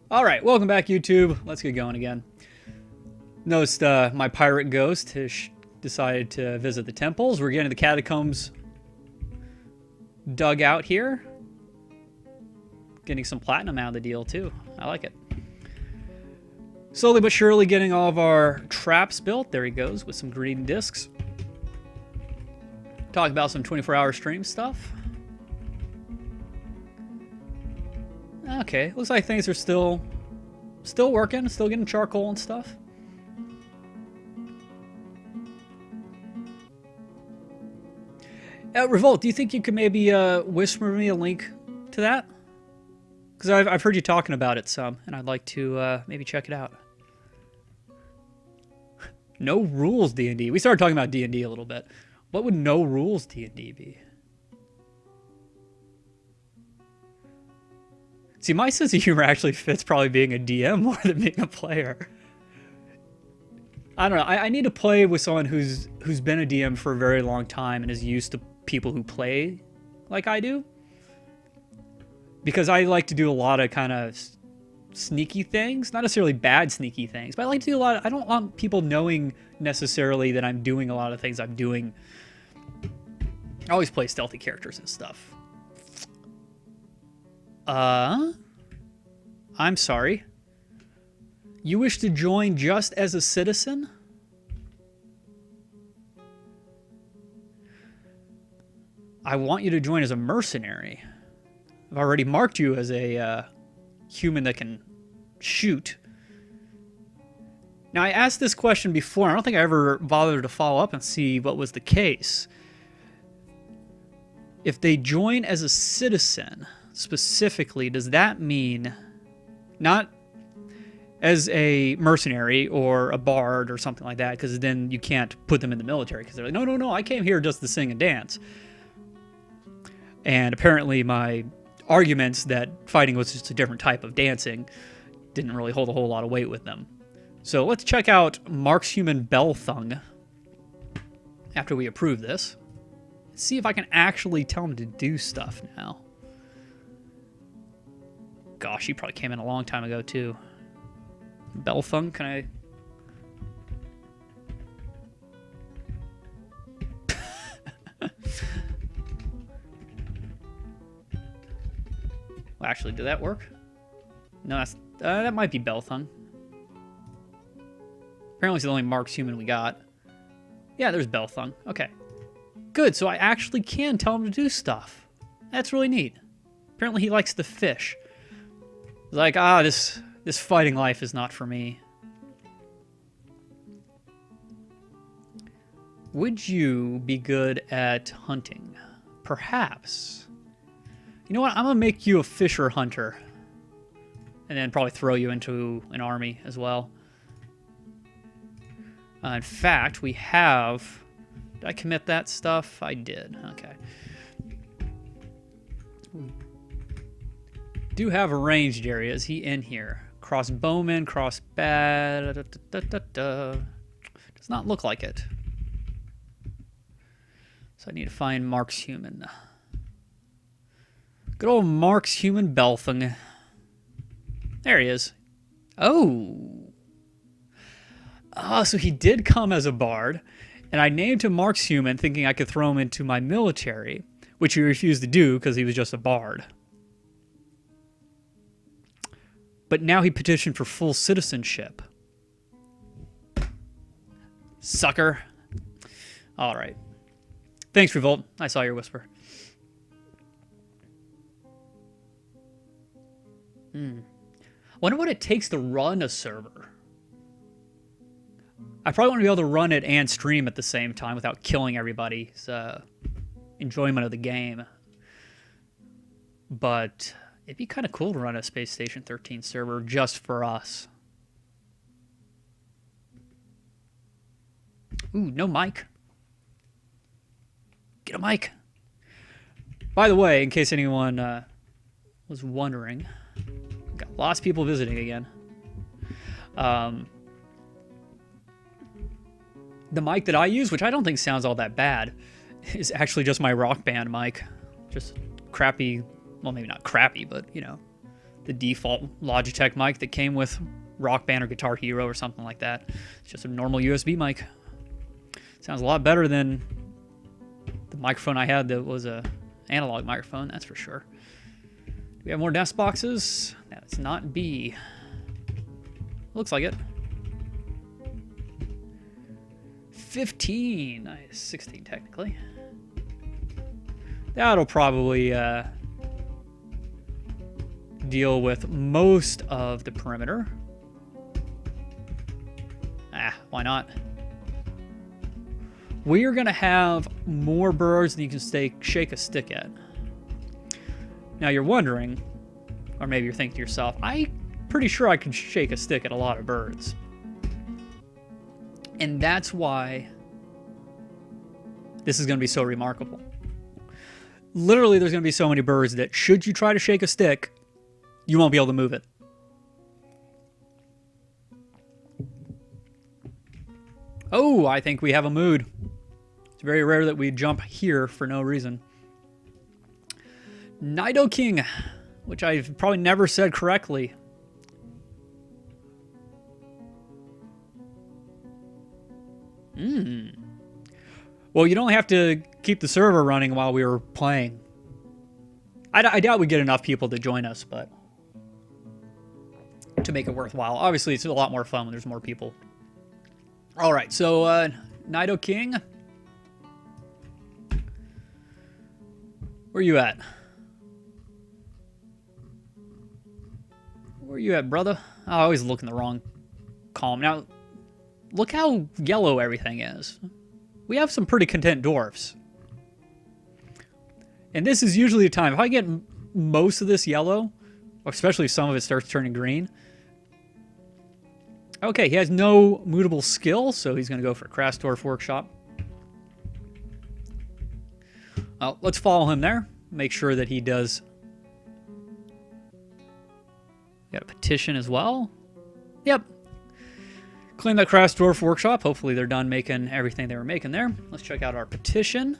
Alright, welcome back, YouTube. Let's get going again. Noticed my pirate ghost has decided to visit the temples. We're getting the catacombs dug out here. Getting some platinum out of the deal, too. I like it. Slowly but surely getting all of our traps built. There he goes with some green discs. Talk about some 24-hour stream stuff. Okay, looks like things are still working, still getting charcoal and stuff. Revolt, do you think you could maybe whisper me a link to that? Because I've heard you talking about it some, and I'd like to maybe check it out. No rules D&D. We started talking about D&D a little bit. What would no rules D&D be? See, my sense of humor actually fits probably being a DM more than being a player. I don't know. I need to play with someone who's been a DM for a very long time and is used to people who play like I do. Because I like to do a lot of kind of sneaky things. Not necessarily bad sneaky things, but I like to do a lot of... I don't want people knowing necessarily that I'm doing a lot of things I'm doing. I always play stealthy characters and stuff. I'm sorry. You wish to join just as a citizen? I want you to join as a mercenary. I've already marked you as a human that can shoot. Now, I asked this question before. I don't think I ever bothered to follow up and see what was the case. If they join as a citizen... specifically, does that mean not as a mercenary or a bard or something like that, because then you can't put them in the military because they're like, no, I came here just to sing and dance. And apparently my arguments that fighting was just a different type of dancing didn't really hold a whole lot of weight with them. So let's check out Mark's Human Belthung after we approve this. See if I can actually tell him to do stuff now. Gosh, he probably came in a long time ago, too. Belthung, can I... Well, actually, did that work? No, that's, that might be Belthung. Apparently, it's the only Mark's human we got. Yeah, there's Belthung. Okay. Good, so I actually can tell him to do stuff. That's really neat. Apparently, he likes to fish. Like, this fighting life is not for me. Would you be good at hunting? Perhaps. You know what? I'm gonna make you a fisher hunter. And then probably throw you into an army as well. In fact, we have... Did I commit that stuff? I did. Okay. Do have a ranged area. Is he in here? Crossbowman, crossbad. Does not look like it. So I need to find Mark's human. Good old Mark's human Belthung. There he is. Oh. Oh, so he did come as a bard, and I named him Mark's human thinking I could throw him into my military, which he refused to do because he was just a bard. But now he petitioned for full citizenship. Sucker. All right. Thanks, Revolt. I saw your whisper. I wonder what it takes to run a server. I probably want to be able to run it and stream at the same time without killing everybody's enjoyment of the game. But... it'd be kind of cool to run a Space Station 13 server just for us. Ooh, no mic. Get a mic. By the way, in case anyone was wondering, got lots of people visiting again. The mic that I use, which I don't think sounds all that bad, is actually just my Rock Band mic. Just crappy, well, maybe not crappy, but, you know, the default Logitech mic that came with Rock Band or Guitar Hero or something like that. It's just a normal USB mic. Sounds a lot better than the microphone I had that was a analog microphone, that's for sure. Do we have more nest boxes? That's not B. Looks like it. 15. Nice. 16 technically. That'll probably deal with most of the perimeter. Why not? We are going to have more birds than you can shake a stick at. Now you're wondering, or maybe you're thinking to yourself, I'm pretty sure I can shake a stick at a lot of birds. And that's why this is going to be so remarkable. Literally, there's going to be so many birds that should you try to shake a stick, you won't be able to move it. Oh, I think we have a mood. It's very rare that we jump here for no reason. Nidoking, which I've probably never said correctly. Well, you don't have to keep the server running while we were playing. I doubt we get enough people to join us, but to make it worthwhile. Obviously, it's a lot more fun when there's more people. All right, so Nidoking, where you at? Where you at, brother? Oh, I always look in the wrong column. Now, look how yellow everything is. We have some pretty content dwarfs. And this is usually a time, if I get most of this yellow, especially if some of it starts turning green. Okay, he has no mutable skill, so he's going to go for Crass Dwarf Workshop. Well, let's follow him there. Make sure that he does. Got a petition as well. Yep. Claim that Crass Dwarf Workshop. Hopefully they're done making everything they were making there. Let's check out our petition.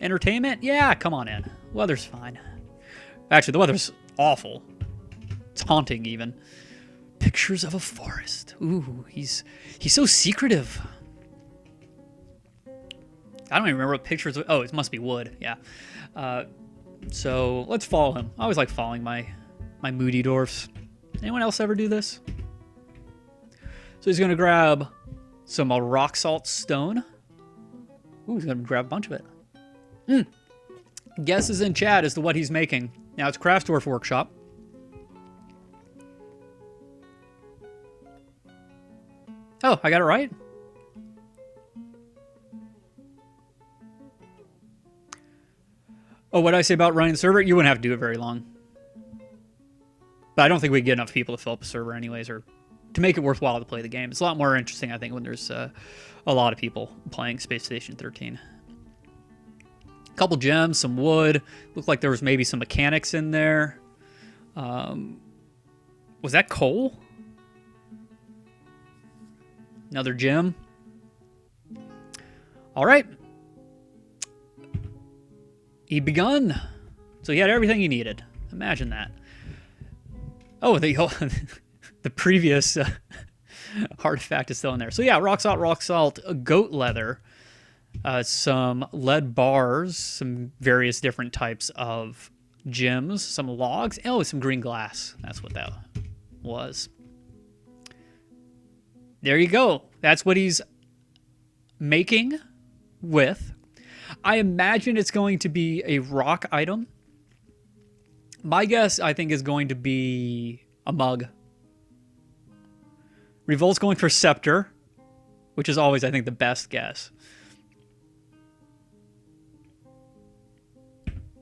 Entertainment? Yeah, come on in. Weather's fine. Actually, the weather's awful. It's haunting, even. Pictures of a forest. Ooh, he's so secretive. I don't even remember what pictures... Oh, it must be wood. Yeah. So, let's follow him. I always like following my moody dwarfs. Anyone else ever do this? So he's going to grab some rock salt stone. Ooh, he's going to grab a bunch of it. Guesses in chat as to what he's making. Now it's Craft Dwarf Workshop. Oh, I got it right? Oh, what did I say about running the server? You wouldn't have to do it very long. But I don't think we get enough people to fill up a server anyways, or to make it worthwhile to play the game. It's a lot more interesting, I think, when there's a lot of people playing Space Station 13. A couple gems, some wood. Looked like there was maybe some mechanics in there. Was that coal? Another gem. All right. He begun. So he had everything he needed. Imagine that. Oh, the previous artifact is still in there. So yeah, rock salt, goat leather, some lead bars, some various different types of gems, some logs. Oh, some green glass. That's what that was. There you go. That's what he's making with. I imagine it's going to be a rock item. My guess, I think, is going to be a mug. Revolt's going for scepter, which is always, I think, the best guess.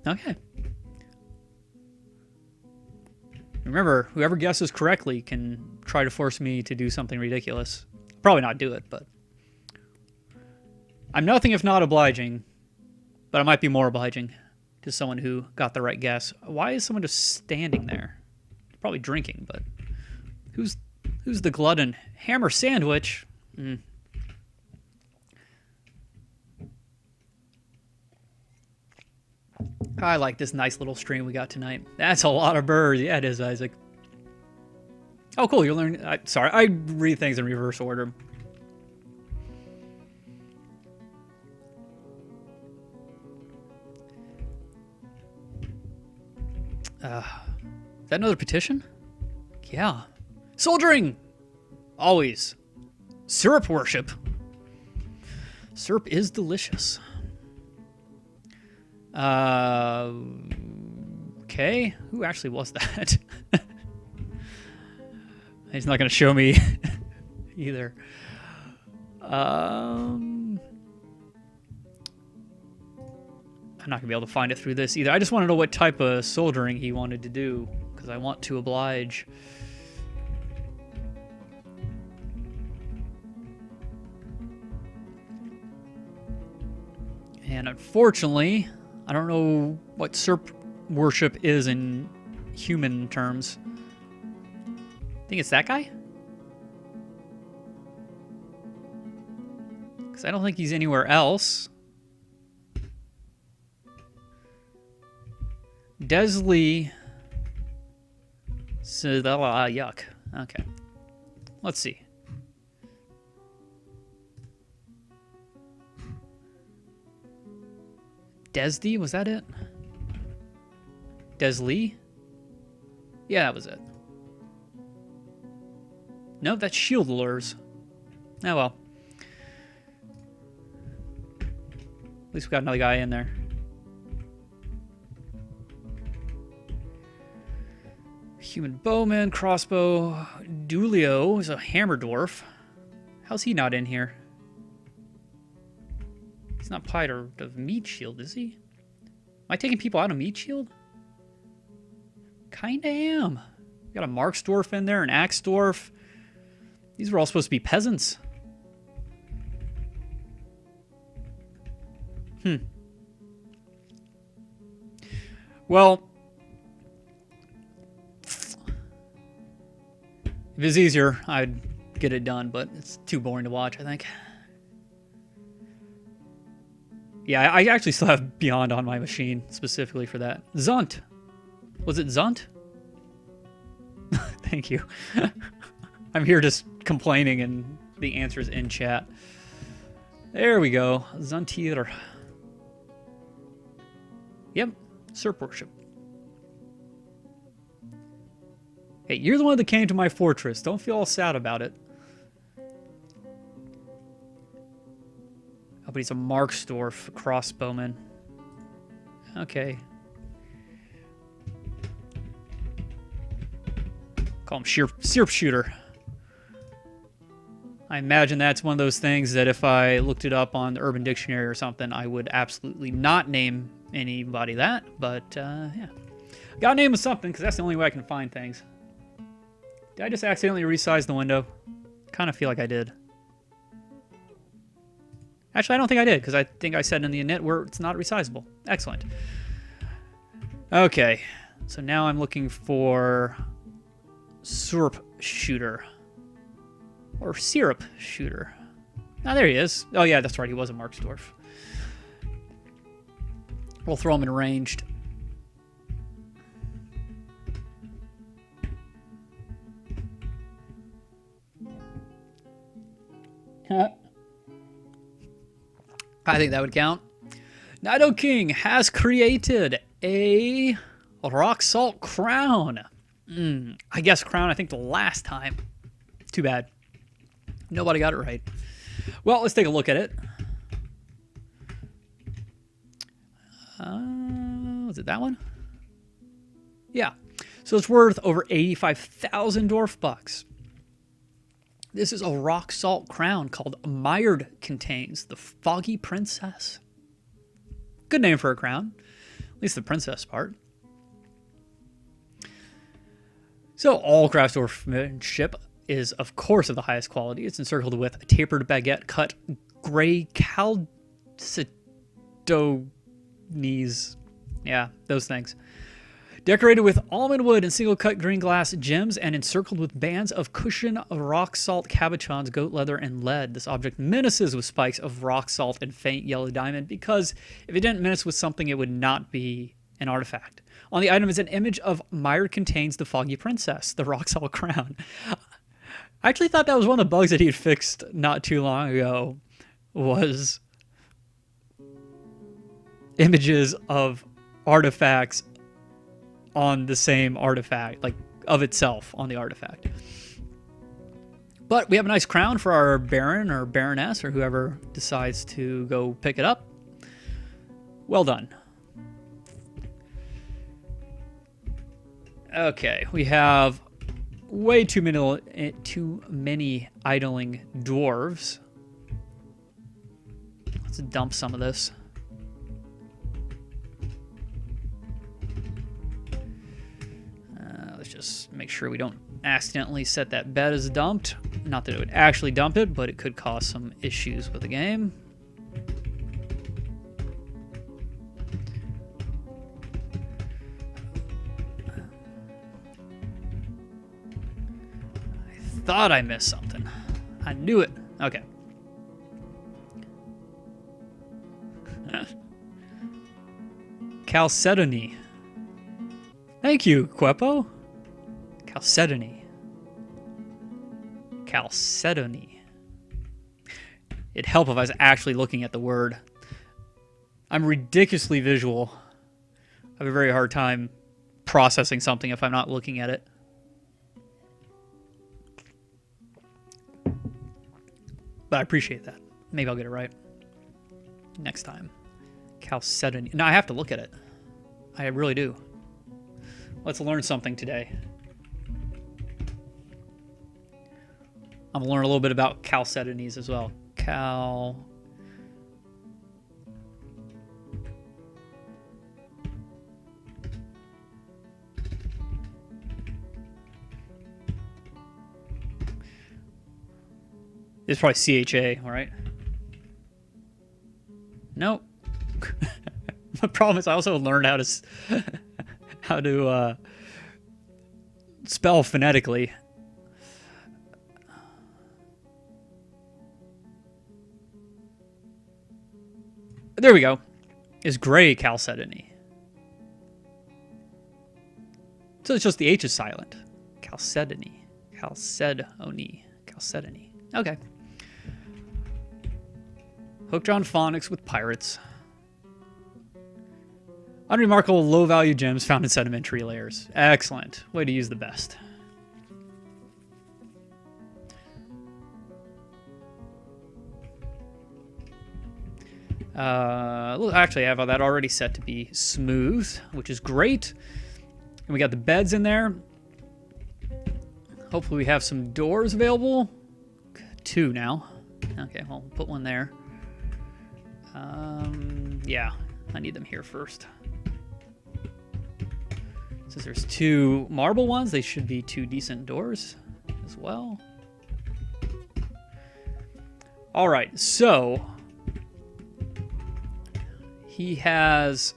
Okay. Remember, whoever guesses correctly can try to force me to do something ridiculous. Probably not do it, but... I'm nothing if not obliging, but I might be more obliging to someone who got the right guess. Why is someone just standing there? Probably drinking, but... Who's the glutton? Hammer sandwich? I like this nice little stream we got tonight. That's a lot of birds. Yeah, it is, Isaac. Oh, cool. You'll learn. Sorry, I read things in reverse order. Is that another petition? Yeah. Soldiering! Always. Syrup worship. Syrup is delicious. Okay. Who actually was that? He's not going to show me either. I'm not going to be able to find it through this either. I just want to know what type of soldering he wanted to do, because I want to oblige. And unfortunately, I don't know what Serp worship is in human terms. I think it's that guy? Because I don't think he's anywhere else. Desley. Yuck. Okay. Let's see. Desdi, was that it? Desley? Yeah, that was it. Nope, that's shield lures. Oh well. At least we got another guy in there. Human bowman, crossbow. Dulio is a hammer dwarf. How's he not in here? He's not part of meat shield, is he? Am I taking people out of meat shield? Kinda am. We got a Marks dwarf in there, an axe dwarf. These were all supposed to be peasants. Well, if it was easier, I'd get it done, but it's too boring to watch, I think. Yeah, I actually still have Beyond on my machine specifically for that. Zunt. Was it Zunt? Thank you. I'm here just complaining and the answer's in chat. There we go. Zuntir. Yep. Serp worship. Hey, you're the one that came to my fortress. Don't feel all sad about it. Oh, but he's a Marksdorf crossbowman. Okay. Call him Syrup Shooter. I imagine that's one of those things that if I looked it up on the Urban Dictionary or something, I would absolutely not name anybody that. But, yeah. Gotta name him something, because that's the only way I can find things. Did I just accidentally resize the window? Kind of feel like I did. Actually, I don't think I did, because I think I said in the init where it's not resizable. Excellent. Okay. So now I'm looking for Syrup Shooter. Or Syrup Shooter. Ah, there he is. Oh, yeah, that's right. He was a Marksdorf. We'll throw him in ranged. I think that would count. Nido King has created a rock salt crown. I guess crown, I think, the last time. Too bad. Nobody got it right. Well, let's take a look at it. Was it that one? Yeah. So it's worth over 85,000 dwarf bucks. This is a rock salt crown called Mired Contains the Foggy Princess. Good name for a crown. At least the princess part. So all craft dwarfmanship is, of course, of the highest quality. It's encircled with a tapered baguette cut gray chalcedonies. Yeah, those things. Decorated with almond wood and single-cut green glass gems and encircled with bands of cushion rock salt, cabochons, goat leather, and lead. This object menaces with spikes of rock salt and faint yellow diamond because if it didn't menace with something, it would not be an artifact. On the item is an image of Myre contains the foggy princess, the Roxall crown. I actually thought that was one of the bugs that he had fixed not too long ago, was images of artifacts on the same artifact, like of itself on the artifact. But we have a nice crown for our Baron or Baroness or whoever decides to go pick it up. Well done. Okay, we have way too many idling dwarves. Let's dump some of this. Let's just make sure we don't accidentally set that bed as dumped. Not that it would actually dump it, but it could cause some issues with the game. I thought I missed something. I knew it. Okay. Chalcedony. Thank you, Quepo. Chalcedony. Chalcedony. It'd help if I was actually looking at the word. I'm ridiculously visual. I have a very hard time processing something if I'm not looking at it. But I appreciate that. Maybe I'll get it right next time. Chalcedony. No, I have to look at it. I really do. Let's learn something today. I'm going to learn a little bit about chalcedonies as well. It's probably CHA, all right? Nope. The problem is I also learned how to spell phonetically. There we go. Is gray chalcedony. So it's just the H is silent. Chalcedony. Chalcedony. Chalcedony. Okay. Hooked on phonics with pirates. Unremarkable low-value gems found in sedimentary layers. Excellent. Way to use the best. Actually, I have that already set to be smooth, which is great. And we got the beds in there. Hopefully we have some doors available. 2 now. Okay, well, put one there. Yeah, I need them here first. Since there's 2 marble ones, they should be 2 decent doors as well. All right, so he has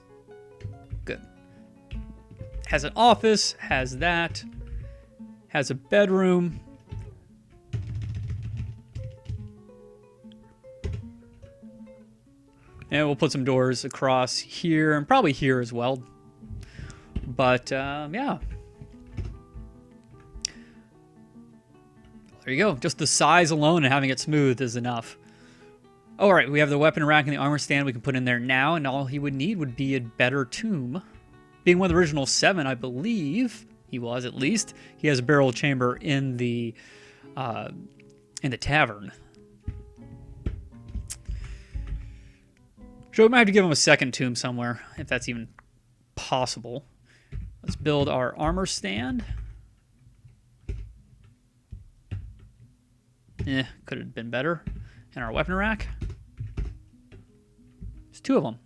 an office, has that, has a bedroom. And we'll put some doors across here and probably here as well. But, yeah. There you go. Just the size alone and having it smooth is enough. All right, we have the weapon rack and the armor stand we can put in there now, and all he would need would be a better tomb. Being one of the original 7, I believe he was at least. He has a barrel chamber in the tavern. So we might have to give him a second tomb somewhere, if that's even possible. Let's build our armor stand. Could have been better. And our weapon rack. There's 2 of them.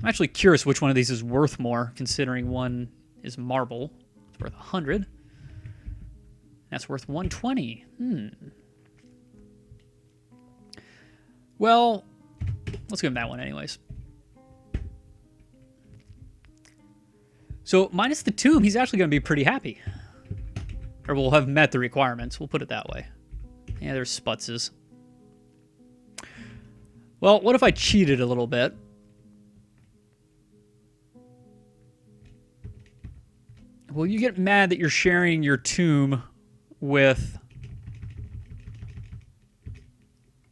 I'm actually curious which one of these is worth more, considering one is marble. It's worth 100. That's worth 120. Well, let's give him that one anyways. So, minus the tomb, he's actually going to be pretty happy. Or we'll have met the requirements. We'll put it that way. Yeah, there's sputses. Well, what if I cheated a little bit? Will you get mad that you're sharing your tomb with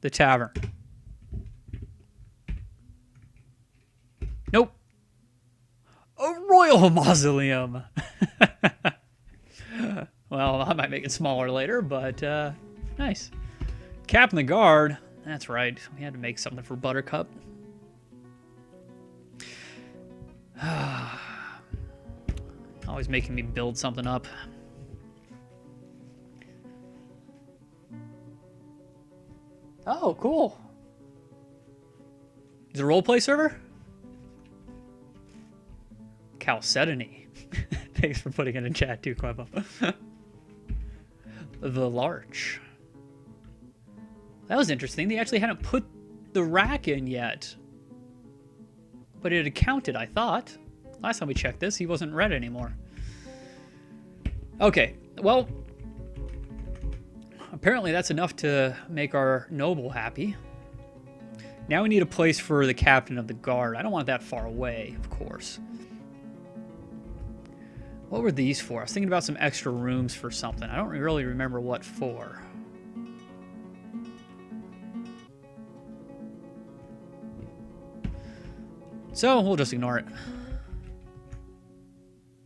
the tavern? Nope. A royal mausoleum. Well, I might make it smaller later, but nice. Captain the guard. That's right. We had to make something for Buttercup. Always making me build something up. Oh, cool. Is it a roleplay server? Chalcedony. Thanks for putting it in chat too, Quebo. The Larch. That was interesting. They actually hadn't put the rack in yet. But it had counted, I thought. Last time we checked this, he wasn't red anymore. Okay, well, apparently that's enough to make our noble happy. Now we need a place for the captain of the guard. I don't want that far away, of course. What were these for? I was thinking about some extra rooms for something. I don't really remember what for. So we'll just ignore it.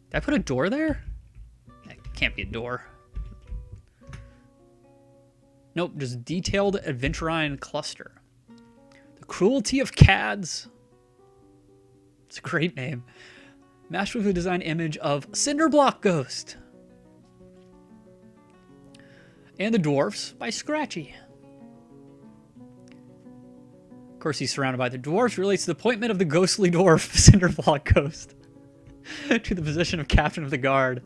Did I put a door there? That can't be a door. Nope, just detailed adventurine cluster. The cruelty of cads. It's a great name. Masterfully designed image of Cinderblock Ghost. And the Dwarfs by Scratchy. Of course, he's surrounded by the dwarves. Relates to the appointment of the ghostly dwarf, Cinderblock Ghost, to the position of captain of the guard.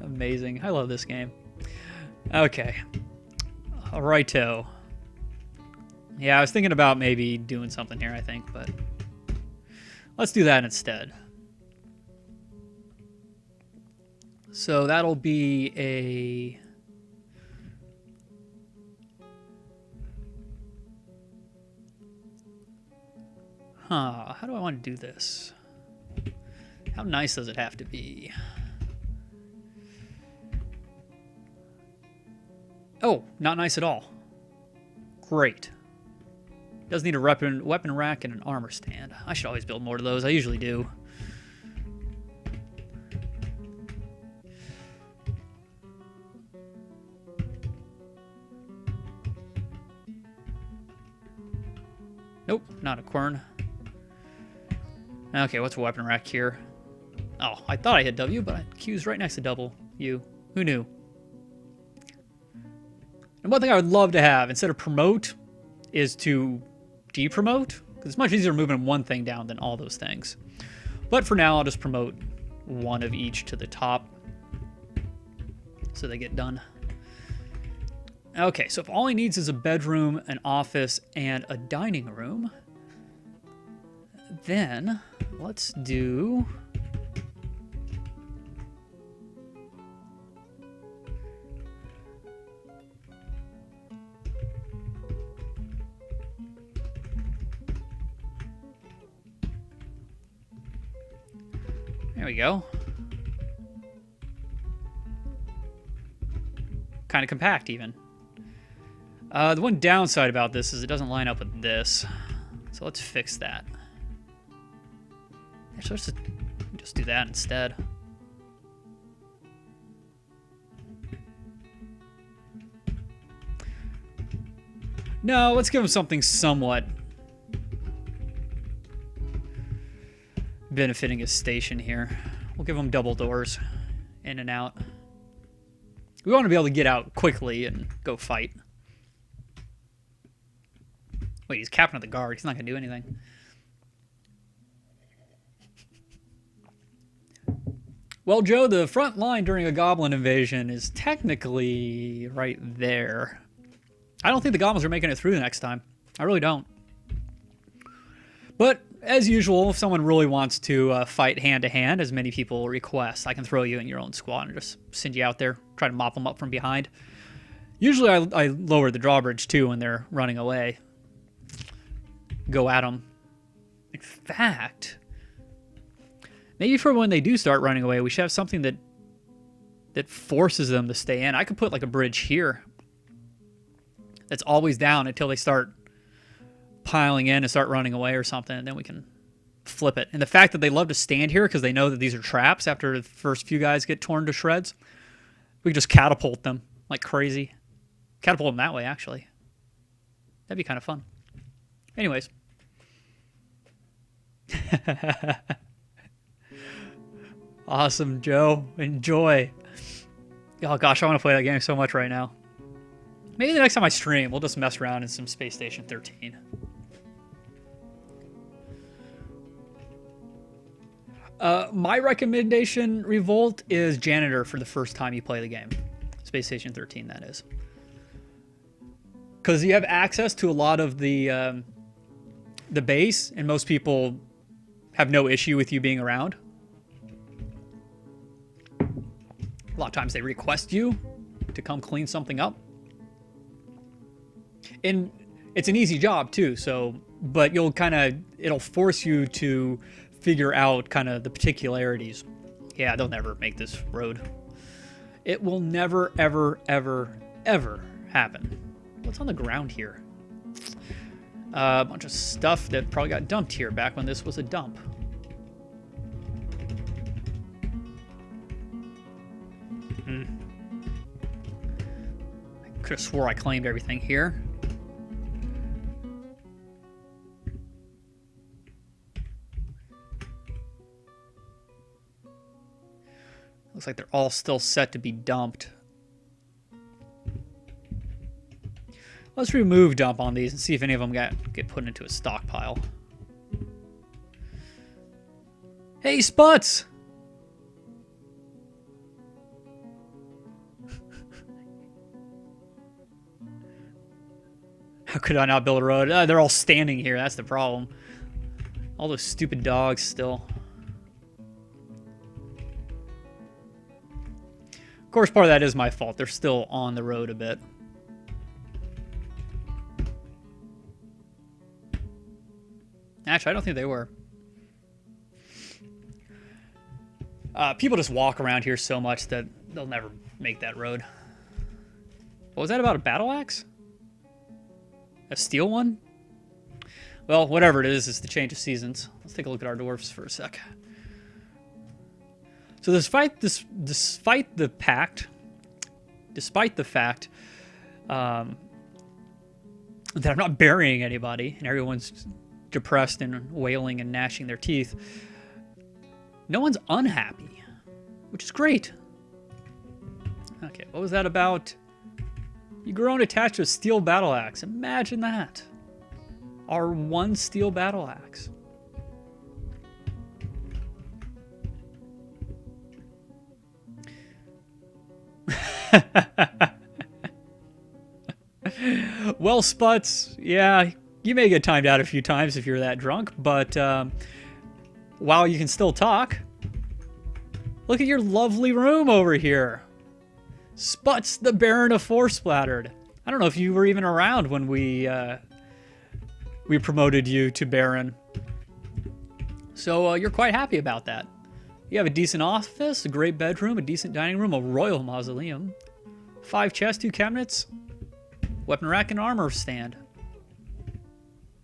Amazing. I love this game. Okay. Alrighto. Yeah, I was thinking about maybe doing something here, I think, but let's do that instead. So that'll be a... How do I want to do this? How nice does it have to be? Oh, not nice at all. Great. Does need a weapon rack and an armor stand. I should always build more of those. I usually do. Nope, not a quern. Okay, what's a weapon rack here? Oh, I thought I hit W, but Q's right next to double U. Who knew? And one thing I would love to have, instead of promote, is to depromote. Because it's much easier moving one thing down than all those things. But for now, I'll just promote one of each to the top. So they get done. Okay, so if all he needs is a bedroom, an office, and a dining room, then let's do... There we go. Kind of compact, even. The one downside about this is it doesn't line up with this. So let's fix that. Actually, let's just do that instead. No, let's give him something somewhat benefiting his station here. We'll give him double doors in and out. We want to be able to get out quickly and go fight. Wait, he's captain of the guard. He's not going to do anything. Well, Joe, the front line during a goblin invasion is technically right there. I don't think the goblins are making it through the next time. I really don't. But, as usual, if someone really wants to fight hand-to-hand, as many people request, I can throw you in your own squad and just send you out there, try to mop them up from behind. Usually I lower the drawbridge, too, when they're running away. Go at them. In fact, Maybe for when they do start running away, we should have something that forces them to stay in. I could put like a bridge here that's always down until they start piling in and start running away or something, and then we can flip it. And the fact that they love to stand here because they know that these are traps after the first few guys get torn to shreds, we can just catapult them like crazy. Catapult them that way, actually. That'd be kind of fun. Anyways. Awesome, Joe. Enjoy. Oh gosh, I want to play that game so much right now. Maybe the next time I stream, we'll just mess around in some Space Station 13. My recommendation, Revolt, is Janitor for the first time you play the game. Space Station 13, that is. Because you have access to a lot of the base, and most people have no issue with you being around. A lot of times they request you to come clean something up. And it's an easy job too, so, but you'll kind of, it'll force you to figure out kind of the particularities. Yeah, they'll never make this road. It will never, ever, ever, ever happen. What's on the ground here? A bunch of stuff that probably got dumped here back when this was a dump. I could have swore I claimed everything here. Looks like they're all still set to be dumped. Let's remove dump on these and see if any of them get put into a stockpile. Hey, Sputs! How could I not build a road? They're all standing here. That's the problem. All those stupid dogs still. Of course, part of that is my fault. They're still on the road a bit. Actually, I don't think they were. People just walk around here so much that they'll never make that road. What was that about, a battle axe? A steel one? Well, whatever it is, it's the change of seasons. Let's take a look at our dwarfs for a sec. So despite the fact that I'm not burying anybody and everyone's depressed and wailing and gnashing their teeth, no one's unhappy, which is great. Okay, what was that about? You grown attached to a steel battle axe. Imagine that. Our one steel battle axe. Well, Sputs, yeah, you may get timed out a few times if you're that drunk, but while you can still talk, look at your lovely room over here. Sputs, the Baron of FloorSplattered. I don't know if you were even around when we promoted you to Baron. So you're quite happy about that. You have a decent office, a great bedroom, a decent dining room, a royal mausoleum, 5 chests, 2 cabinets, weapon rack, and armor stand.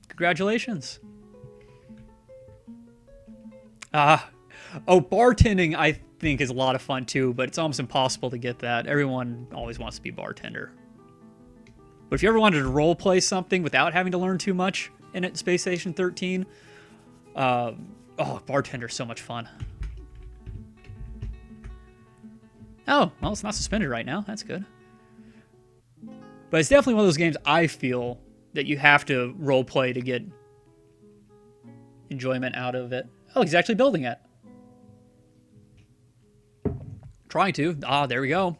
Congratulations. Oh, bartending, I think, is a lot of fun too, but it's almost impossible to get that. Everyone always wants to be bartender. But if you ever wanted to role play something without having to learn too much in it, Space Station 13, bartender's so much fun. Oh, well, it's not suspended right now. That's good. But it's definitely one of those games I feel that you have to role play to get enjoyment out of it. Oh, he's actually building it. Trying to. Ah, there we go.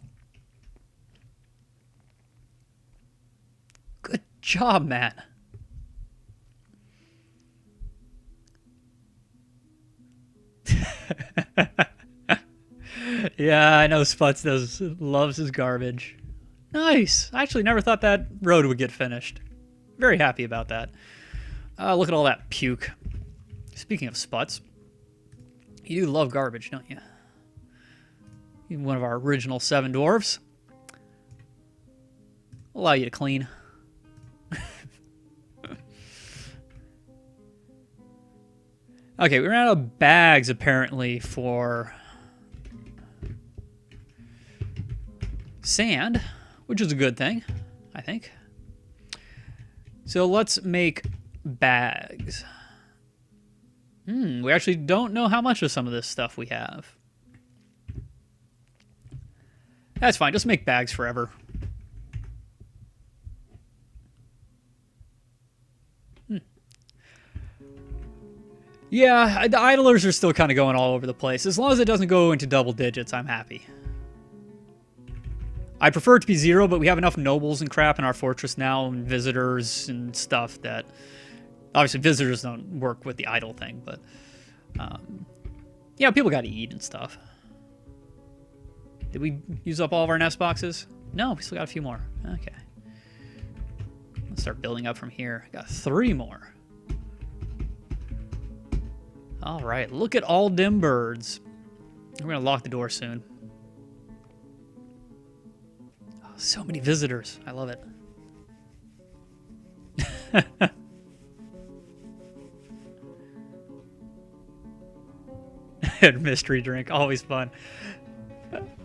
Good job, Matt. Yeah, I know Sputs loves his garbage. Nice. I actually never thought that road would get finished. Very happy about that. Look at all that puke. Speaking of Sputs, You do love garbage, don't you? You're one of our original 7 dwarves. Allow you to clean. Okay, we ran out of bags apparently for sand, which is a good thing, I think. So let's make bags. We actually don't know how much of some of this stuff we have. That's fine, just make bags forever. Yeah, the idlers are still kind of going all over the place. As long as it doesn't go into double digits, I'm happy. I prefer it to be 0, but we have enough nobles and crap in our fortress now, and visitors and stuff that... Obviously, visitors don't work with the idle thing, but... yeah, people got to eat and stuff. Did we use up all of our nest boxes? No, we still got a few more. Okay. Let's start building up from here. Got 3 more. All right, look at all them birds. We're going to lock the door soon. Oh, so many visitors. I love it. Mystery drink, always fun.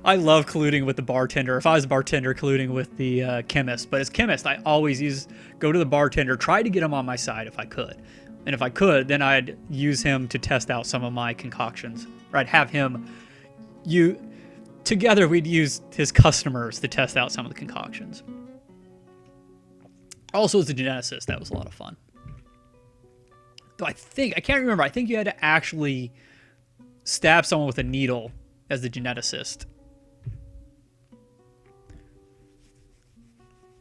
I love colluding with the bartender. If I was a bartender, colluding with the chemist. But as chemist, I always go to the bartender, try to get him on my side if I could. And if I could, then I'd use him to test out some of my concoctions. Or I'd have him... Together, we'd use his customers to test out some of the concoctions. Also, as a geneticist, that was a lot of fun. Though I can't remember, I think you had to actually stab someone with a needle as the geneticist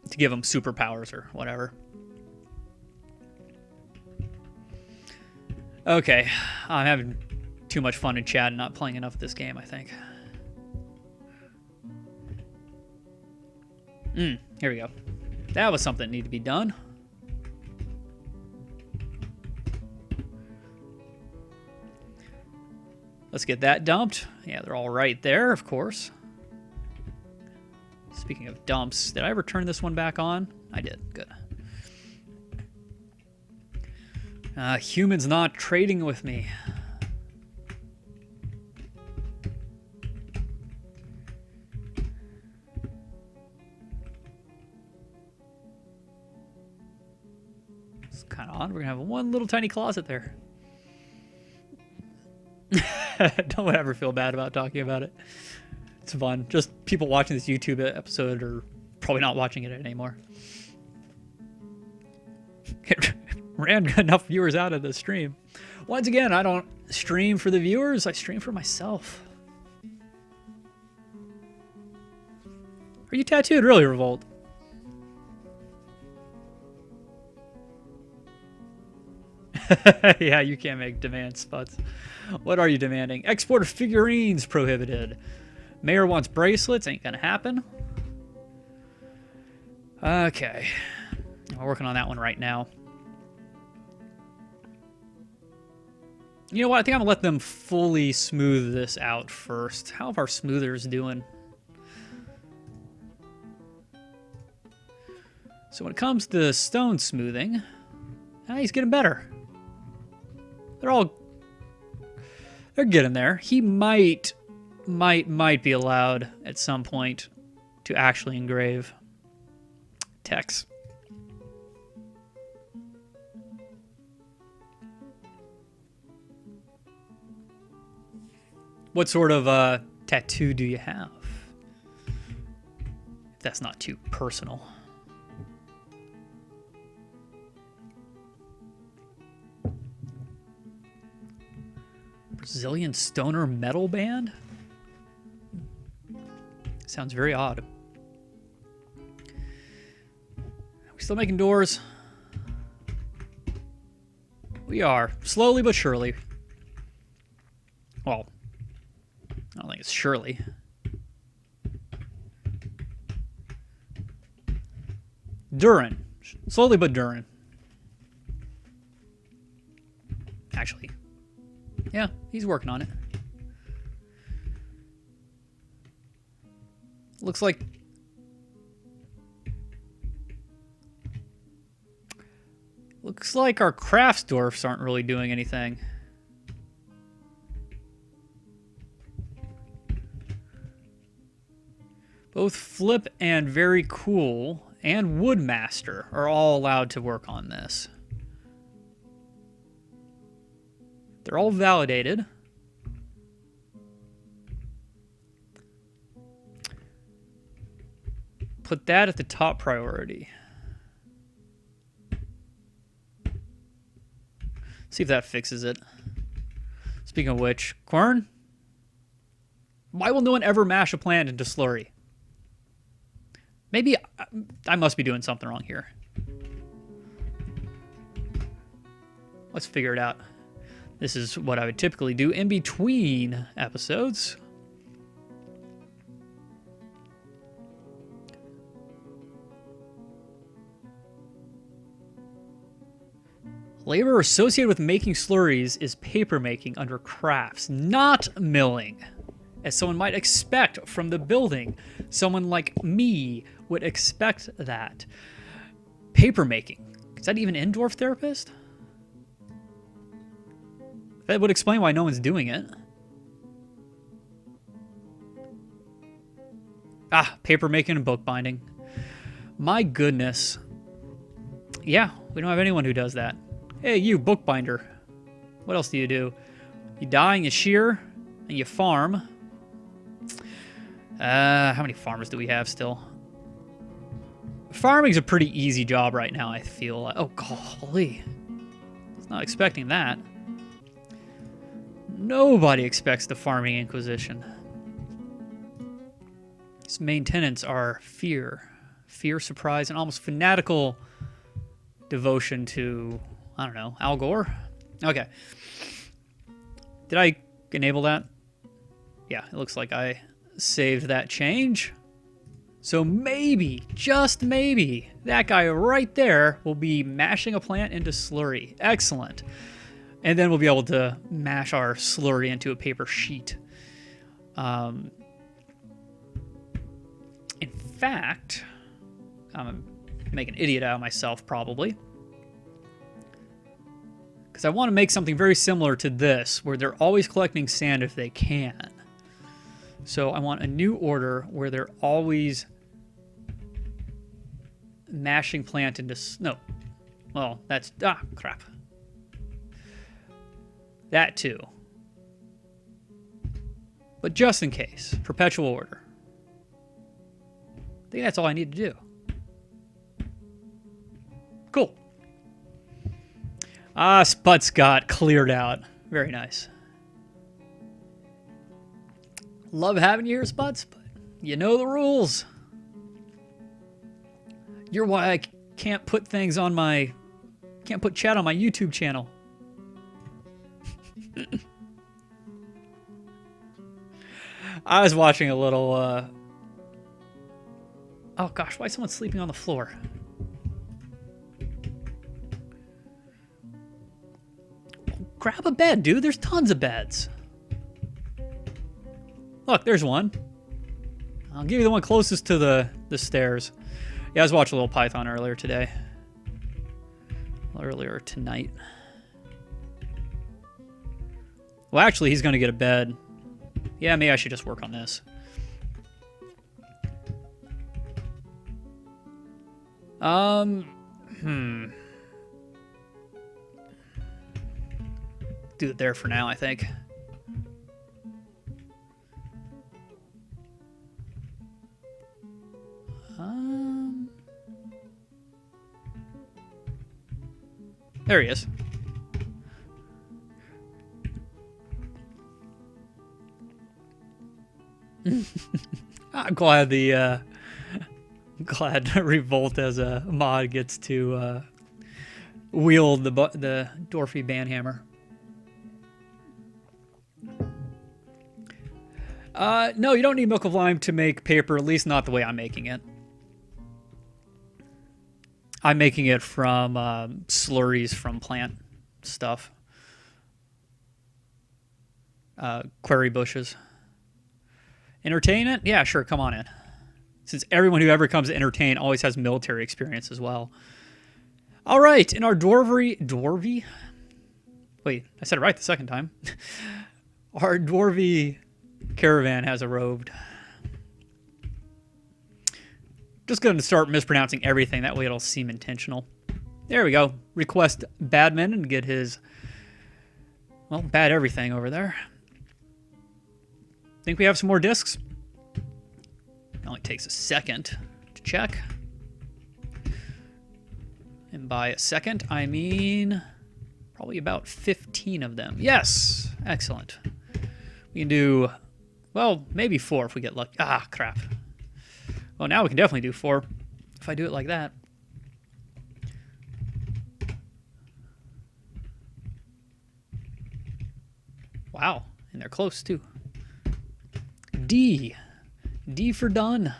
to give them superpowers or whatever. Okay, I'm having too much fun in chat and not playing enough of this game, I think. Here we go. That was something that needed to be done. Let's get that dumped. Yeah, they're all right there, of course. Speaking of dumps, did I ever turn this one back on? I did. Good. Humans not trading with me. It's kind of odd. We're going to have one little tiny closet there. Don't ever feel bad about talking about it. It's fun. Just people watching this YouTube episode are probably not watching it anymore. It ran enough viewers out of the stream. Once again, I don't stream for the viewers. I stream for myself. Are you tattooed? Really, Revolt? Yeah, you can't make demand spots. What are you demanding? Export of figurines prohibited. Mayor wants bracelets. Ain't gonna happen. Okay. We're working on that one right now. You know what? I think I'm gonna let them fully smooth this out first. How have our smoothers doing? So when it comes to stone smoothing, he's getting better. They're getting there. He might be allowed at some point to actually engrave text. What sort of tattoo do you have? If that's not too personal. Brazilian stoner metal band? Sounds very odd. Are we still making doors? We are. Slowly but surely. Well, I don't think it's surely. Durin. Slowly but Durin. Actually. Yeah, he's working on it. Looks like... Looks like our crafts dwarfs aren't really doing anything. Both Flip and Very Cool and Woodmaster are all allowed to work on this. They're all validated. Put that at the top priority. See if that fixes it. Speaking of which, Quern, why will no one ever mash a plant into slurry? Maybe I must be doing something wrong here. Let's figure it out. This is what I would typically do in between episodes. Labor associated with making slurries is paper making under crafts, not milling. As someone might expect from the building, someone like me would expect that. Paper making. Is that even in Dwarf Therapist? That would explain why no one's doing it. Ah, paper making and bookbinding. My goodness. Yeah, we don't have anyone who does that. Hey, you, bookbinder. What else do you do? You dye and you shear and you farm. How many farmers do we have still? Farming's a pretty easy job right now, I feel like. Oh, golly. I was not expecting that. Nobody expects the farming inquisition. Its main tenets are fear. Fear, surprise, and almost fanatical devotion to, I don't know, Al Gore? Okay. Did I enable that? Yeah, it looks like I saved that change. So maybe, just maybe, that guy right there will be mashing a plant into slurry. Excellent. And then we'll be able to mash our slurry into a paper sheet. In fact, I'm going to make an idiot out of myself probably. Because I want to make something very similar to this, where they're always collecting sand if they can. So I want a new order where they're always mashing plant into... No. Well, that's... Ah, crap. That too. But just in case. Perpetual order. I think that's all I need to do. Cool. Ah, Sputs got cleared out. Very nice. Love having you here, Sputs, but you know the rules. You're why I can't put things on my... Can't put chat on my YouTube channel. I was watching a little... Oh gosh, why is someone sleeping on the floor? Grab a bed, dude. There's tons of beds. Look, there's one. I'll give you the one closest to the stairs. Yeah, I was watching a little Python earlier today. Earlier tonight. Well, actually, he's going to get a bed. Yeah, maybe I should just work on this. Do it there for now, I think. There he is. I'm glad the glad Revolt as a mod gets to wield the Dwarfy banhammer. No, you don't need milk of lime to make paper, at least not the way I'm making it. I'm making it from slurries from plant stuff. Query bushes. Entertain it? Yeah, sure, come on in. since everyone who ever comes to entertain always has military experience as well. All right, in our dwarvy? Wait, I said it right the second time. Our dwarvy caravan has arrived. Just going to start mispronouncing everything. That way it'll seem intentional. There we go. Request Badman and get his, well, bad everything over there. Think we have some more discs? It only takes a second to check. And by a second, I mean probably about 15 of them. Yes! Excellent. We can do, well, maybe 4 if we get lucky. Ah, crap. Well, now we can definitely do 4 if I do it like that. Wow, and they're close too. D. D for done.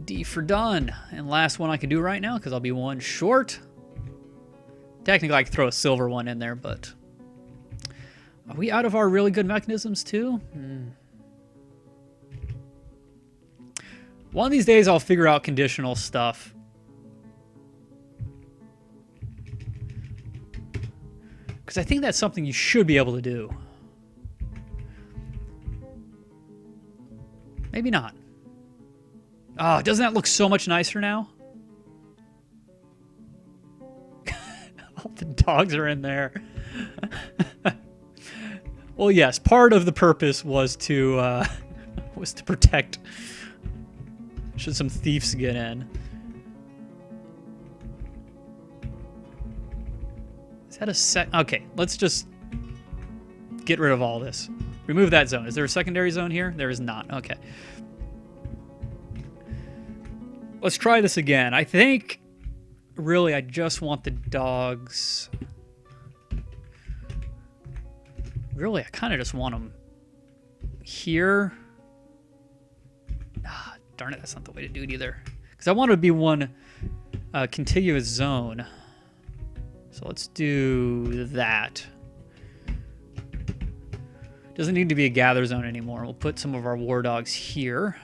D for done. And last one I can do right now because I'll be one short. Technically, I could throw a silver one in there, but are we out of our really good mechanisms too? One of these days, I'll figure out conditional stuff. Because I think that's something you should be able to do. Maybe not. Oh, doesn't that look so much nicer now? All the dogs are in there. Well, yes, part of the purpose was to protect should some thieves get in. Is that a sec? Okay, let's just get rid of all this. Remove that zone. Is there a secondary zone here? There is not. Okay. Let's try this again. I think, really, I just want the dogs. Really, I kind of just want them here. Ah, darn it, that's not the way to do it either. Because I want it to be one contiguous zone. So let's do that. Doesn't need to be a gather zone anymore. We'll put some of our war dogs here.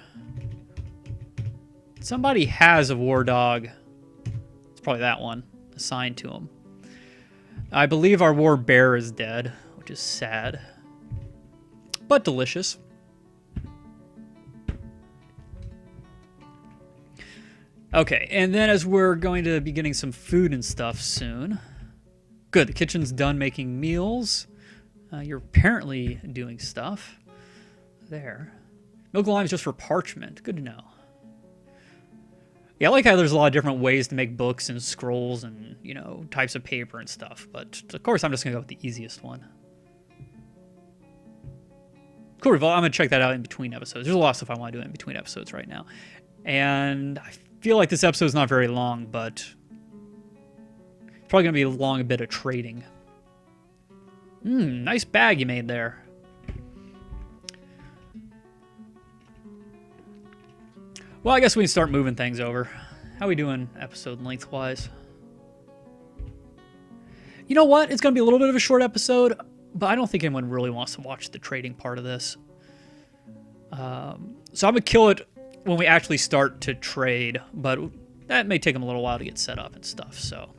Somebody has a war dog. It's probably that one assigned to him. I believe our war bear is dead, which is sad, but delicious. Okay, and then as we're going to be getting some food and stuff soon. Good, the kitchen's done making meals. You're apparently doing stuff there. Milk and lime is just for parchment. Good to know. Yeah, I like how there's a lot of different ways to make books and scrolls and, you know, types of paper and stuff. But, of course, I'm just going to go with the easiest one. Cool, well, I'm going to check that out in between episodes. There's a lot of stuff I want to do in between episodes right now. And I feel like this episode's not very long, but it's probably going to be a long bit of trading. Nice bag you made there. Well, I guess we can start moving things over. How are we doing episode lengthwise? You know what? It's going to be a little bit of a short episode, but I don't think anyone really wants to watch the trading part of this. So I'm going to kill it when we actually start to trade, but that may take them a little while to get set up and stuff, so.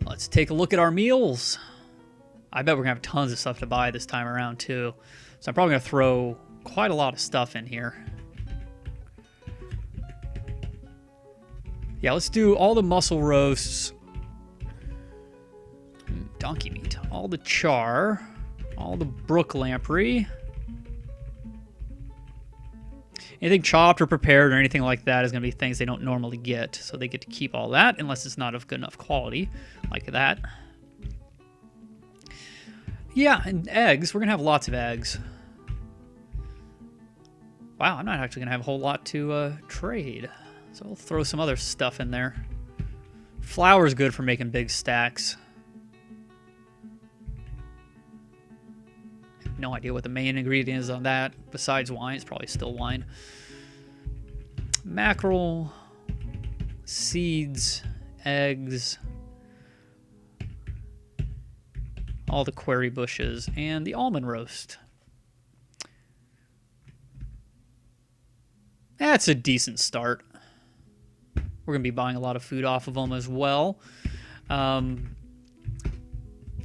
Let's take a look at our meals. I bet we're going to have tons of stuff to buy this time around, too. So I'm probably going to throw quite a lot of stuff in here. Yeah, let's do all the mussel roasts. Donkey meat. All the char. All the brook lamprey. Anything chopped or prepared or anything like that is going to be things they don't normally get. So they get to keep all that unless it's not of good enough quality like that. Yeah, and eggs. We're going to have lots of eggs. Wow, I'm not actually going to have a whole lot to trade. So I'll throw some other stuff in there. Flour is good for making big stacks. No idea what the main ingredient is on that. Besides wine, it's probably still wine. Mackerel, seeds, eggs, all the query bushes, and the almond roast. That's a decent start. We're going to be buying a lot of food off of them as well.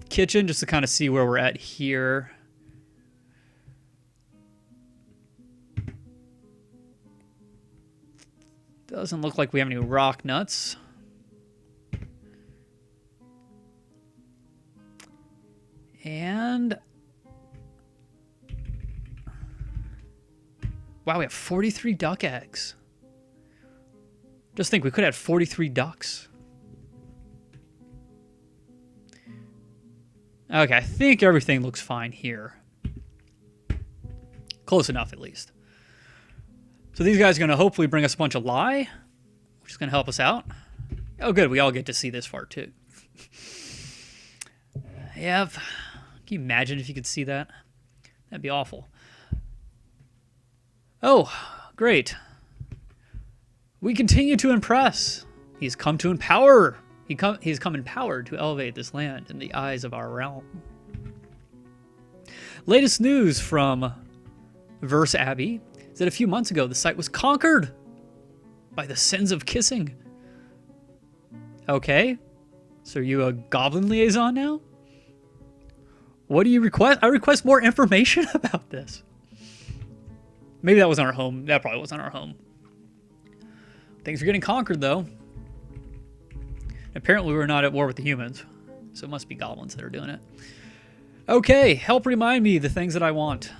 Kitchen, just to kind of see where we're at here. Doesn't look like we have any rock nuts. And wow, we have 43 duck eggs. Just think, we could have 43 ducks. Okay, I think everything looks fine here. Close enough, at least. So these guys are going to hopefully bring us a bunch of lye, which is going to help us out. Oh, good. We all get to see this far, too. Yep. Can you imagine if you could see that? That'd be awful. Oh, great. We continue to impress. He's come to empower. He's come empowered to elevate this land in the eyes of our realm. Latest news from Verse Abbey is that a few months ago the site was conquered by the sins of kissing. Okay, so are you a goblin liaison now? What do you request? I request more information about this. Maybe that wasn't our home. That probably wasn't our home. Things are getting conquered, though. Apparently, we're not at war with the humans, so it must be goblins that are doing it. Okay, help remind me the things that I want.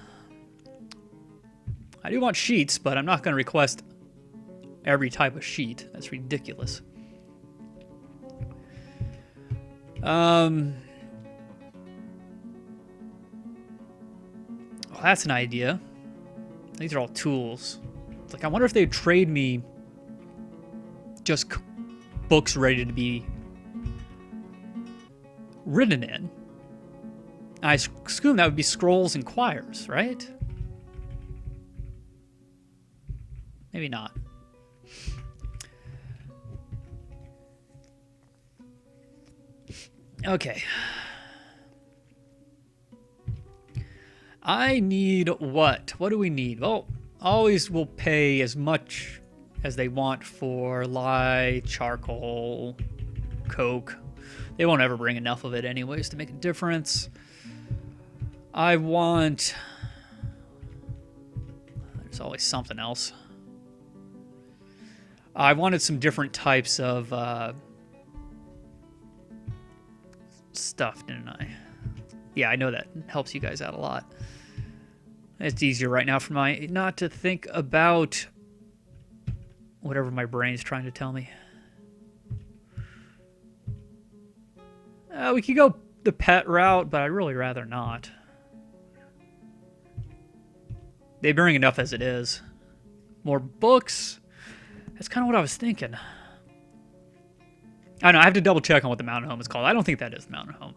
I do want sheets, but I'm not going to request every type of sheet. That's ridiculous. Well, that's an idea. These are all tools. It's like, I wonder if they'd trade me just books ready to be written in. I assume that would be scrolls and quires, right? Maybe not. Okay. I need what? What do we need? Well, always will pay as much as they want for lye, charcoal, coke. They won't ever bring enough of it anyways to make a difference. I want... There's always something else. I wanted some different types of stuff, didn't I? Yeah, I know that helps you guys out a lot. It's easier right now for my not to think about whatever my brain's trying to tell me. We could go the pet route, but I'd really rather not. They bring enough as it is. More books. That's kind of what I was thinking. I know, I have to double check on what the mountain home is called. I don't think that is the mountain home.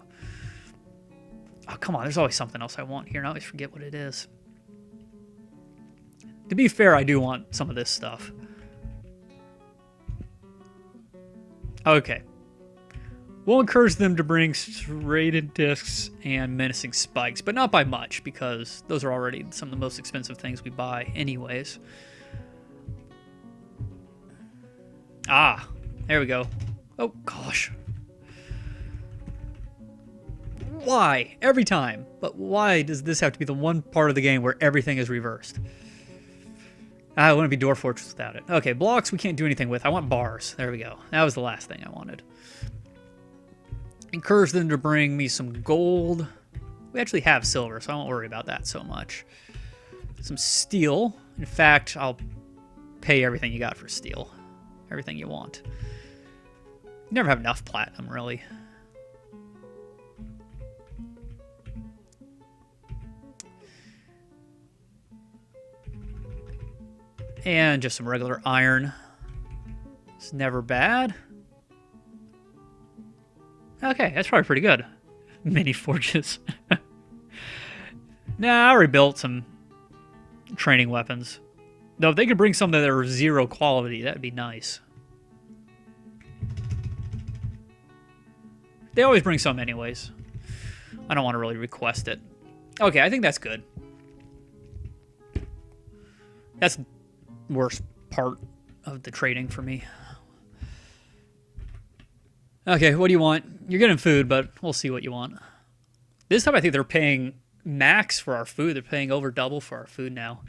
Oh, come on, there's always something else I want here, and I always forget what it is. To be fair, I do want some of this stuff. Okay. We'll encourage them to bring serrated discs and menacing spikes, but not by much, because those are already some of the most expensive things we buy anyways. Ah, there we go. Oh, gosh. Why? Every time. But why does this have to be the one part of the game where everything is reversed? I wouldn't be Dwarf Fortress without it. Okay, blocks we can't do anything with. I want bars. There we go. That was the last thing I wanted. Encourage them to bring me some gold. We actually have silver, so I won't worry about that so much. Some steel. In fact, I'll pay everything you got for steel. Everything you want. You never have enough platinum, really. And just some regular iron. It's never bad. Okay, that's probably pretty good. Mini forges. Nah, I already built some training weapons. Though if they could bring some that are 0 quality, that'd be nice. They always bring some anyways. I don't want to really request it. Okay, I think that's good. That's the worst part of the trading for me. Okay, what do you want? You're getting food, but we'll see what you want. This time I think they're paying max for our food. They're paying over double for our food now.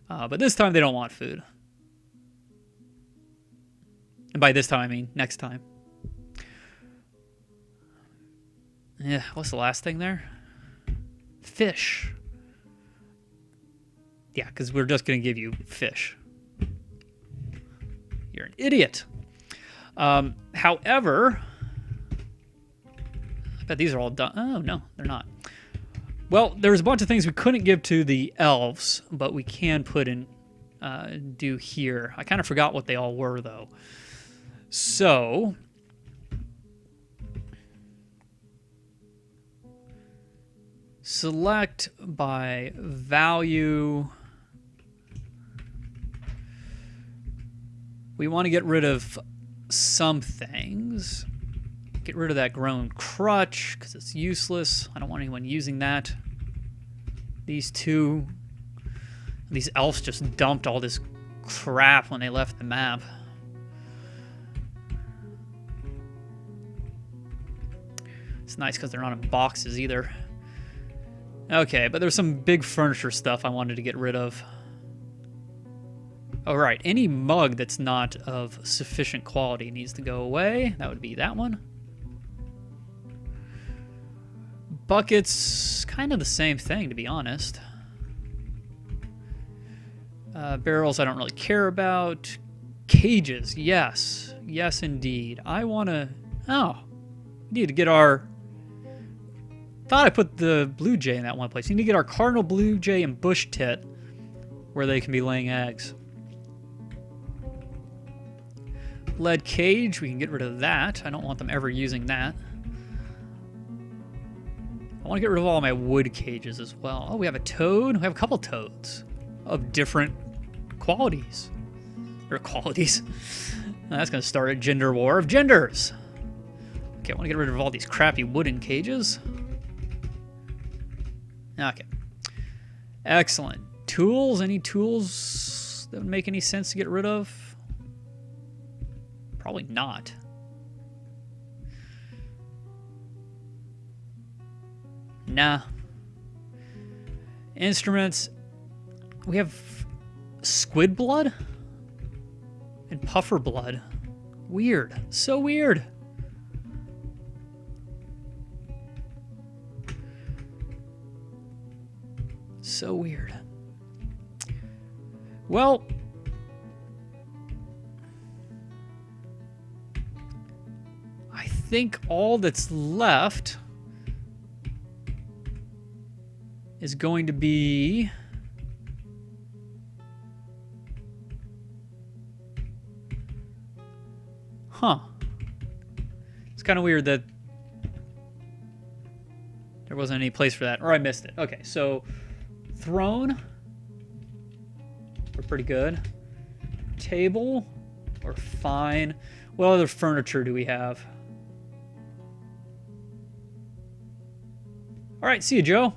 But this time they don't want food. And by this time, I mean next time. Yeah, what's the last thing there? Fish. Yeah, because we're just going to give you fish. You're an idiot. However, I bet these are all done. Oh, no, they're not. Well, there's a bunch of things we couldn't give to the elves, but we can put in, do here. I kind of forgot what they all were, though. So, select by value. We want to get rid of some things. Get rid of that grown crutch because it's useless. I don't want anyone using that. These two. These elves just dumped all this crap when they left the map. It's nice because they're not in boxes either. Okay, but there's some big furniture stuff I wanted to get rid of. All right, any mug that's not of sufficient quality needs to go away. That would be that one. Buckets, kind of the same thing, to be honest. Barrels I don't really care about. Cages, yes. Yes, indeed. I want to... Oh, need to get our... Thought I put the blue jay in that one place. You need to get our cardinal blue jay and bush tit where they can be laying eggs. Lead cage, we can get rid of that. I don't want them ever using that. I want to get rid of all my wood cages as well. Oh, we have a toad. We have a couple toads of different qualities. Or qualities. That's going to start a gender war of genders. Okay, I want to get rid of all these crappy wooden cages. Okay. Excellent. Tools? Any tools that would make any sense to get rid of? Probably not. Nah. Instruments. We have squid blood and puffer blood. Weird. So weird. So weird. Well, I think all that's left is going to be it's kind of weird that there wasn't any place for that, or I missed it. Okay, so throne, we're pretty good. Table, we're fine. What other furniture do we have? All right, see you, Joe.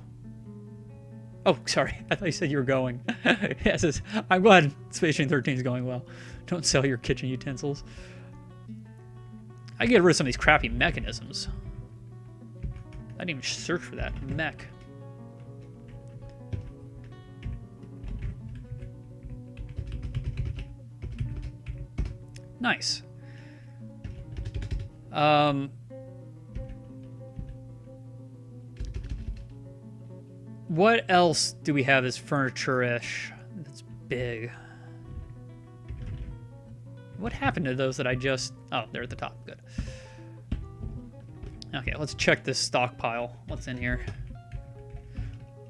Oh, sorry. I thought you said you were going. Yes, I'm glad Space Chain 13 is going well. Don't sell your kitchen utensils. I get rid of some of these crappy mechanisms. I didn't even search for that mech. Nice. What else do we have as furniture-ish that's big? What happened to those that I just... Oh, they're at the top. Good. Okay, let's check this stockpile. What's in here?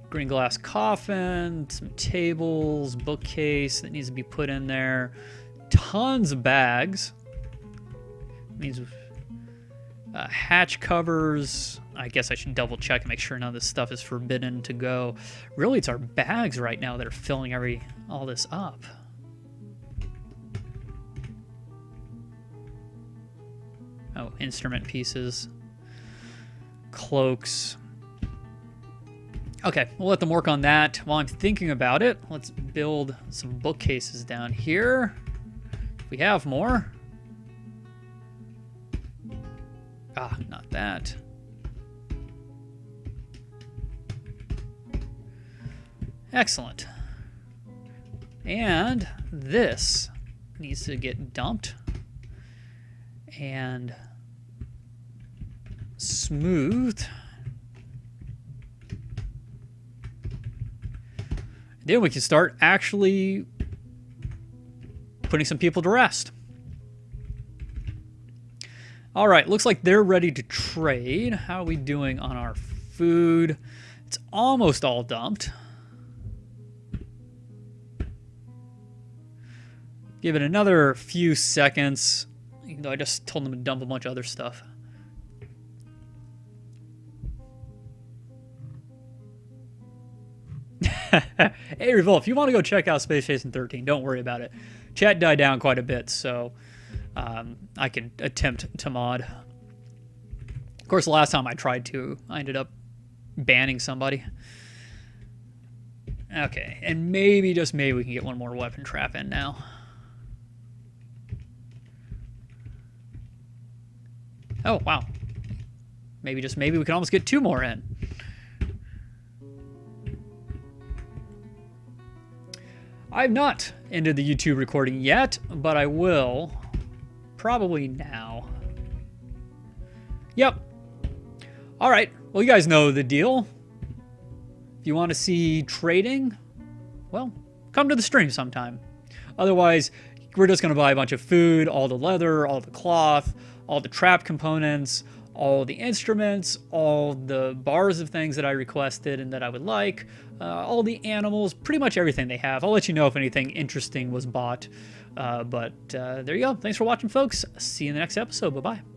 Green glass coffin, some tables, bookcase that needs to be put in there. Tons of bags. Means hatch covers. I guess I should double check and make sure none of this stuff is forbidden to go. Really, it's our bags right now that are filling all this up. Oh, instrument pieces. Cloaks. Okay, we'll let them work on that. While I'm thinking about it, let's build some bookcases down here. If we have more. Ah, not that. Excellent. And this needs to get dumped and smoothed. Then we can start actually putting some people to rest. All right, looks like they're ready to trade. How are we doing on our food? It's almost all dumped. Give it another few seconds, even though I just told them to dump a bunch of other stuff. Hey, Revolt, if you want to go check out Space Station 13, don't worry about it. Chat died down quite a bit, so I can attempt to mod. Of course, the last time I tried to, I ended up banning somebody. Okay, and maybe, just maybe, we can get one more weapon trap in now. Oh, wow. Maybe, just maybe, we can almost get 2 more in. I've not ended the YouTube recording yet, but I will probably now. Yep. All right. Well, you guys know the deal. If you want to see trading, well, come to the stream sometime. Otherwise, we're just going to buy a bunch of food, all the leather, all the cloth, all the trap components, all the instruments, all the bars of things that I requested and that I would like, all the animals, pretty much everything they have. I'll let you know if anything interesting was bought. But there you go. Thanks for watching, folks. See you in the next episode. Bye-bye.